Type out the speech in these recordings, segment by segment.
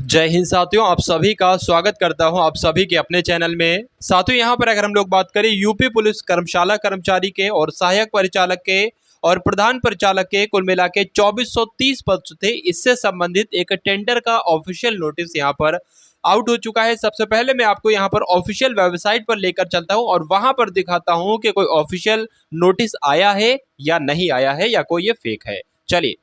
जय हिंद साथियों, आप सभी का स्वागत करता हूं आप सभी के अपने चैनल में। साथियों, यहां पर अगर हम लोग बात करें यूपी पुलिस कर्मशाला कर्मचारी के और सहायक परिचालक के और प्रधान परिचालक के कुल मिला के 2430 पद थे। इससे संबंधित एक टेंडर का ऑफिशियल नोटिस यहां पर आउट हो चुका है। सबसे पहले मैं आपको यहां पर ऑफिशियल वेबसाइट पर लेकर चलता हूं और वहां पर दिखाता हूं कि कोई ऑफिशियल नोटिस आया है या नहीं आया है या कोई ये फेक है। चलिए,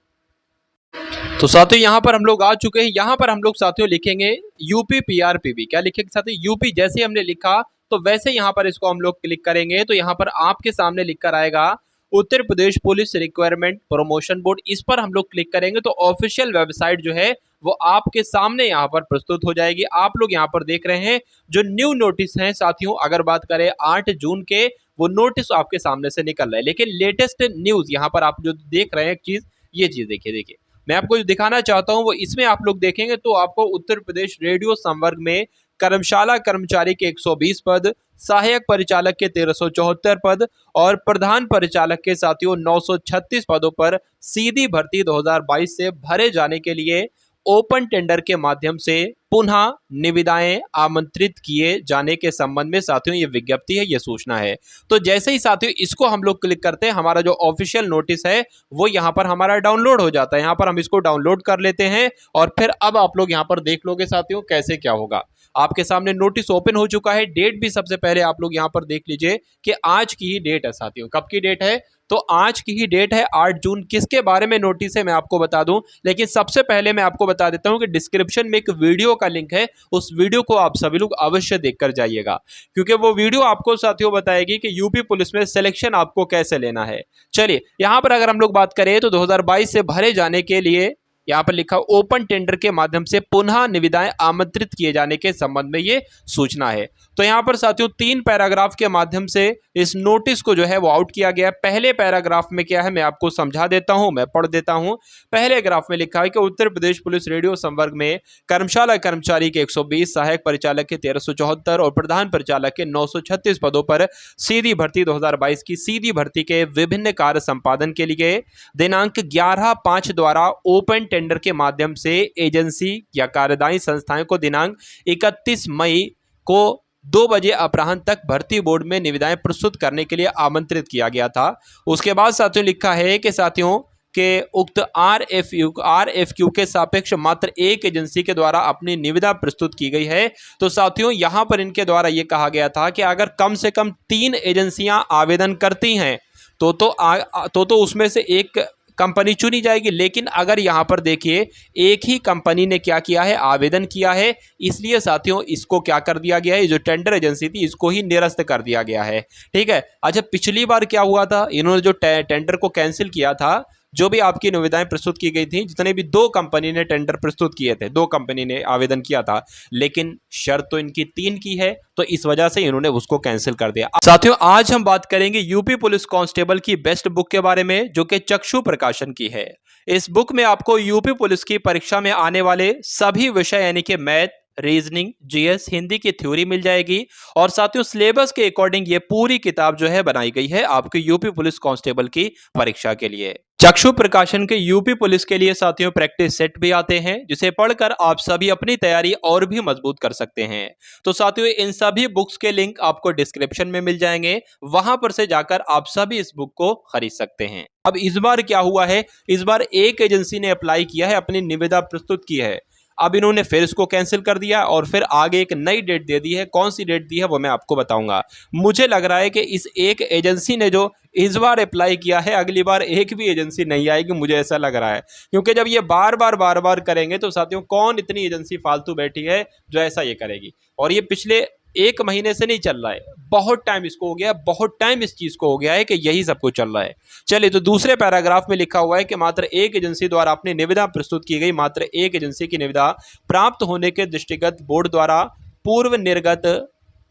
तो साथियों यहाँ पर हम लोग आ चुके हैं। यहाँ पर हम लोग साथियों लिखेंगे यूपी पीआरपीबी। क्या लिखेंगे साथियों? यूपी। जैसे हमने लिखा तो वैसे यहाँ पर इसको हम लोग क्लिक करेंगे तो यहाँ पर आपके सामने लिखकर आएगा Uttar Pradesh police requirement promotion board. इस पर हम लोग क्लिक करेंगे तो ऑफिशियल वेबसाइट जो है वो आपके सामने यहाँ पर प्रस्तुत हो जाएगी। आप लोग यहाँ पर देख रहे हैं जो न्यू नोटिस हैं साथियों, अगर बात करें 8 जून के, वो नोटिस आपके सामने से निकल रहा है। लेकिन लेटेस्ट न्यूज यहाँ पर आप जो देख रहे हैं एक चीज, ये चीज देखिए मैं आपको जो दिखाना चाहता हूं वो इसमें आप लोग देखेंगे तो आपको उत्तर प्रदेश रेडियो संवर्ग में कर्मशाला कर्मचारी के 120 पद, सहायक परिचालक के 1374 पद और प्रधान परिचालक के साथियों 936 पदों पर सीधी भर्ती 2022 से भरे जाने के लिए ओपन टेंडर के माध्यम से पुनः निविदाएं आमंत्रित किए जाने के संबंध में साथियों ये विज्ञप्ति है, ये सूचना है। तो जैसे ही साथियों इसको हम लोग क्लिक करते हैं, हमारा जो ऑफिशियल नोटिस है वो यहाँ पर हमारा डाउनलोड हो जाता है। यहाँ पर हम इसको डाउनलोड कर लेते हैं और फिर अब आप लोग यहाँ पर देख लोगे साथियों कैसे क्या होगा। आपके सामने नोटिस ओपन हो चुका है। डेट भी सबसे पहले आप लोग यहाँ पर देख लीजिए कि आज की ही डेट है साथियों। कब की डेट है? तो आज की ही डेट है 8 जून। किसके बारे में नोटिस है मैं आपको बता दूं, लेकिन सबसे पहले मैं आपको बता देता हूं कि डिस्क्रिप्शन में एक वीडियो का लिंक है, उस वीडियो को आप सभी लोग अवश्य देखकर जाइएगा, क्योंकि वो वीडियो आपको साथियों बताएगी कि यूपी पुलिस में सिलेक्शन आपको कैसे लेना है। चलिए, यहां पर अगर हम लोग बात करें तो 2022 से भरे जाने के लिए यहाँ पर लिखा ओपन टेंडर के माध्यम से पुनः निविदाएं आमंत्रित किए जाने के संबंध में ये सूचना है। तो यहाँ पर साथियों 3 पैराग्राफ के माध्यम से इस नोटिस को जो है वो आउट किया गया। पहले पैराग्राफ में क्या है मैं आपको समझा देता हूं, मैं पढ़ देता हूं। पहले ग्राफ में लिखा है कि उत्तर प्रदेश पुलिस रेडियो संवर्ग में कर्मशाला कर्मचारी के 120, सहायक परिचालक के 1374 और प्रधान परिचालक के 936 पदों पर सीधी भर्ती 2022 की सीधी भर्ती के विभिन्न कार्य संपादन के लिए दिनांक 11/5 द्वारा ओपन टेंडर के माध्यम से एजेंसी या कार्यदायी संस्थाएं को दिनांक 31 मई को 2 बजे अपराह्न तक भर्ती बोर्ड में निविदाएं प्रस्तुत करने के लिए आमंत्रित किया गया था। उसके बाद साथियों लिखा है कि साथियों के उक्त आरएफक्यू के सापेक्ष मात्र एक एजेंसी के द्वारा अपनी निविदा प्रस्तुत की गई है। तो साथियों यहां पर इनके द्वारा यह कहा गया था कि अगर कम से कम 3 एजेंसियां आवेदन करती हैं तो उसमें से एक कंपनी चुनी जाएगी। लेकिन अगर यहाँ पर देखिए एक ही कंपनी ने क्या किया है, आवेदन किया है, इसलिए साथियों इसको क्या कर दिया गया है, जो टेंडर एजेंसी थी इसको ही निरस्त कर दिया गया है। ठीक है। अच्छा, पिछली बार क्या हुआ था, इन्होंने जो टेंडर को कैंसिल किया था, जो भी आपकी निविदाएं प्रस्तुत की गई थी, जितने भी 2 कंपनी ने टेंडर प्रस्तुत किए थे, 2 कंपनी ने आवेदन किया था, लेकिन शर्त तो इनकी 3 की है, तो इस वजह से इन्होंने उसको कैंसिल कर दिया। साथियों आज हम बात करेंगे यूपी पुलिस कांस्टेबल की बेस्ट बुक के बारे में, जो कि चक्षु प्रकाशन की है। इस बुक में आपको यूपी पुलिस की परीक्षा में आने वाले सभी विषय यानी कि मैथ, रीजनिंग, जीएस, हिंदी की थ्योरी मिल जाएगी और साथियों सिलेबस के अकॉर्डिंग ये पूरी किताब जो है बनाई गई है आपके यूपी पुलिस कांस्टेबल की परीक्षा के लिए। चक्षु प्रकाशन के यूपी पुलिस के लिए साथियों प्रैक्टिस सेट भी आते हैं, जिसे पढ़कर आप सभी अपनी तैयारी और भी मजबूत कर सकते हैं। तो साथियों इन सभी बुक्स के लिंक आपको डिस्क्रिप्शन में मिल जाएंगे, वहां पर से जाकर आप सभी इस बुक को खरीद सकते हैं। अब इस बार क्या हुआ है, इस बार एक एजेंसी ने अप्लाई किया है, अपनी निविदा प्रस्तुत की है, अब इन्होंने फिर इसको कैंसिल कर दिया और फिर आगे एक नई डेट दे दी है। कौन सी डेट दी है वो मैं आपको बताऊंगा। मुझे लग रहा है कि इस एक एजेंसी ने जो इस बार अप्लाई किया है, अगली बार एक भी एजेंसी नहीं आएगी, मुझे ऐसा लग रहा है, क्योंकि जब ये बार बार करेंगे तो साथियों कौन इतनी एजेंसी फालतू बैठी है जो ऐसा ये करेगी। और ये पिछले 1 महीने से नहीं चल रहा है, बहुत टाइम इसको हो गया, बहुत टाइम इस चीज को हो गया है कि यही सब कुछ चल रहा है। चलिए, तो दूसरे पैराग्राफ में लिखा हुआ है कि मात्र एक एजेंसी द्वारा अपनी निविदा प्रस्तुत की गई, मात्र एक एजेंसी की निविदा प्राप्त होने के दृष्टिगत बोर्ड द्वारा पूर्व निर्गत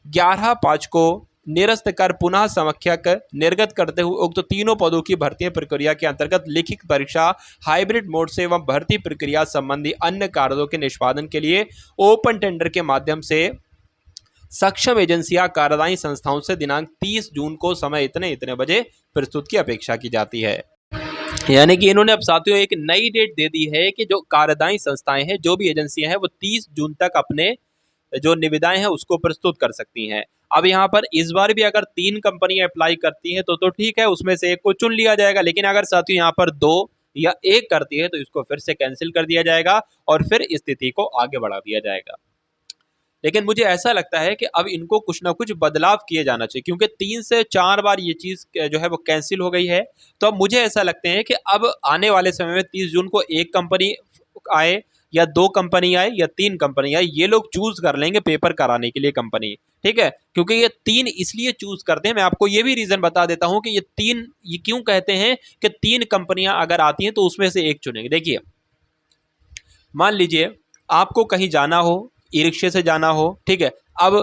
11/5 को निरस्त कर पुनः समख्यक निर्गत करते हुए उक्त तीनों पदों की भर्ती प्रक्रिया के अंतर्गत लिखित परीक्षा हाइब्रिड मोड से एवं भर्ती प्रक्रिया संबंधी अन्य कार्यों के निष्पादन के लिए ओपन टेंडर के माध्यम से सक्षम एजेंसियां कार्यदायी संस्थाओं से दिनांक 30 जून को समय इतने बजे प्रस्तुत की अपेक्षा की जाती है। यानी कि इन्होंने अब साथियों एक नई डेट दे दी है कि जो कार्यदायी संस्थाएं हैं, जो भी एजेंसियां हैं, वो 30 जून तक अपने जो निविदाएं हैं उसको प्रस्तुत कर सकती हैं। अब यहाँ पर इस बार भी अगर 3 कंपनियां अप्लाई करती हैं तो ठीक है, उसमें से एक को चुन लिया जाएगा। लेकिन अगर साथियों यहाँ पर 2 या 1 करती है तो इसको फिर से कैंसिल कर दिया जाएगा और फिर स्थिति को आगे बढ़ा दिया जाएगा। लेकिन मुझे ऐसा लगता है कि अब इनको कुछ ना कुछ बदलाव किए जाना चाहिए, क्योंकि 3 से 4 बार ये चीज़ जो है वो कैंसिल हो गई है। तो अब मुझे ऐसा लगता है कि अब आने वाले समय में 30 जून को 1 कंपनी आए या 2 कंपनी आए या 3 कंपनी आए, ये लोग चूज़ कर लेंगे पेपर कराने के लिए कंपनी, ठीक है? क्योंकि ये 3 इसलिए चूज़ करते हैं, मैं आपको ये भी रीज़न बता देता हूँ कि ये क्यों कहते हैं कि 3 कंपनियाँ अगर आती हैं तो उसमें से 1 चुनेंगे। देखिए, मान लीजिए आपको कहीं जाना हो, ई रिक्शे से जाना हो, ठीक है? अब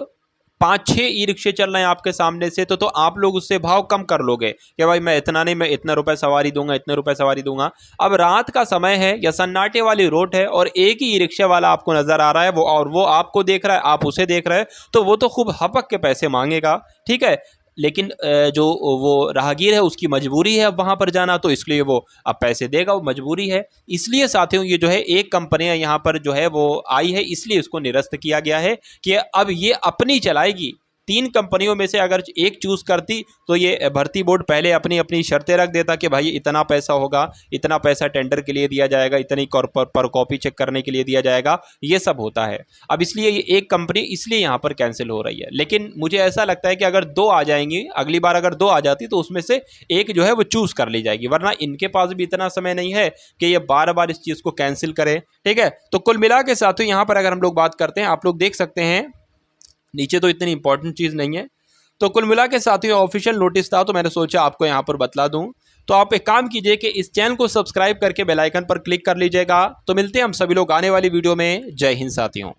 5-6 ई रिक्शे चल रहे हैं आपके सामने से, तो आप लोग उससे भाव कम कर लोगे कि भाई मैं इतना नहीं, मैं इतना रुपए सवारी दूंगा, इतने रुपए सवारी दूंगा। अब रात का समय है या सन्नाटे वाली रोड है और एक ही ई रिक्शा वाला आपको नजर आ रहा है, वो आपको देख रहा है, आप उसे देख रहे हैं, तो वो तो खूब हपक के पैसे मांगेगा, ठीक है? लेकिन जो वो राहगीर है उसकी मजबूरी है अब वहाँ पर जाना, तो इसलिए वो अब पैसे देगा, वो मजबूरी है। इसलिए साथियों ये जो है 1 कंपनियां यहाँ पर जो है वो आई है, इसलिए इसको निरस्त किया गया है कि अब ये अपनी चलाएगी। 3 कंपनियों में से अगर 1 चूज़ करती तो ये भर्ती बोर्ड पहले अपनी अपनी शर्तें रख देता कि भाई इतना पैसा होगा, इतना पैसा टेंडर के लिए दिया जाएगा, इतनी पर कॉपी चेक करने के लिए दिया जाएगा, ये सब होता है। अब इसलिए ये 1 कंपनी इसलिए यहाँ पर कैंसिल हो रही है। लेकिन मुझे ऐसा लगता है कि अगर 2 आ जाएंगी, अगली बार अगर 2 आ जाती तो उसमें से 1 जो है वो चूज़ कर ली जाएगी, वरना इनके पास भी इतना समय नहीं है कि ये बार-बार इस चीज़ को कैंसिल करें, ठीक है? तो कुल मिला के साथियों यहाँ पर अगर हम लोग बात करते हैं, आप लोग देख सकते हैं नीचे तो इतनी इंपॉर्टेंट चीज़ नहीं है। तो कुल मिला के साथियों ऑफिशियल नोटिस था, तो मैंने सोचा आपको यहाँ पर बतला दूँ। तो आप एक काम कीजिए कि इस चैनल को सब्सक्राइब करके बेल आइकन पर क्लिक कर लीजिएगा। तो मिलते हैं हम सभी लोग आने वाली वीडियो में। जय हिंद साथियों।